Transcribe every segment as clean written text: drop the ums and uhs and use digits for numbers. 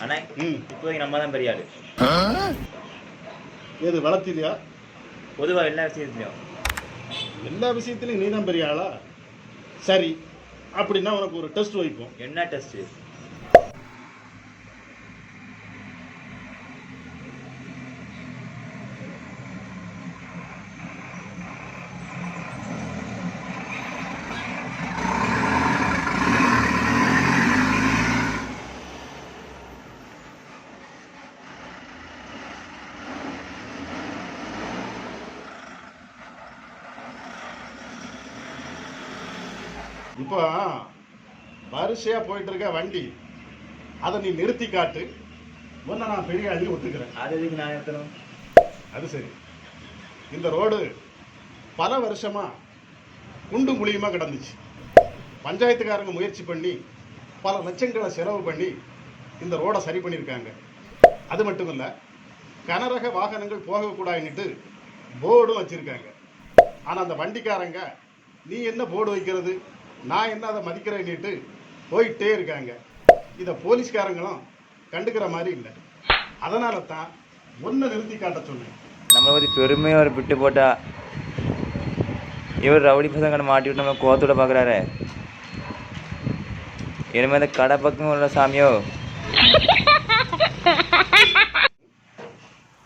ஆனா இப்போதைக்கு நம்ம தான் பெரிய ஆளு. ஏது வளர்த்திலையா? பொதுவா எல்லா விஷயத்துலயும். எல்லா விஷயத்திலையும் நீ தான் பெரிய ஆளா? சரி, அப்படின்னா உனக்கு ஒரு டெஸ்ட் வைப்போம். என்ன டெஸ்ட்? இப்போ வரிசையா போயிட்டு இருக்க வண்டி, அதை நீ நிறுத்தி காட்டு. ஒன்ன நான் பெரிய ஆளு ஒத்துக்கிறேன். அது எதுக்கு நான் நிறுத்தணும்? அது சரி. இந்த ரோடு பல வருஷமா குண்டு குழியுமா கிடந்துச்சு. பஞ்சாயத்துக்காரங்க முயற்சி பண்ணி பல லட்சங்களை செலவு பண்ணி இந்த ரோடை சரி பண்ணியிருக்காங்க. அது மட்டும் இல்லை, கனரக வாகனங்கள் போகக்கூடாதுன்னுட்டு போர்டும் வச்சிருக்காங்க. ஆனால் அந்த வண்டிக்காரங்க நீ என்ன போர்டு வைக்கிறது, நான் என்ன அதை மதிக்கிறேன்னுட்டு போயிட்டே இருக்காங்க. இதை போலீஸ்காரங்களும் கண்டுக்கிற மாதிரி இல்லை. அதனால தான் ஒன்றை நிறுத்தி காட்ட சொன்னேன். நம்மளை பற்றி பெருமையாக ஒரு விட்டு போட்டா இவர் ரவுடி பசங்களை மாட்டி விட்டு நம்ம கோத்தோட பார்க்குறாரு. இனிமேல் இந்த கடை பக்கம் உள்ள சாமியோ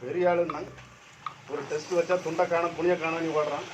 பெரிய ஆளுன்னா ஒரு டெஸ்ட் வச்சா துண்டை காணும் புனிய காணும் நீ ஓடுறான்.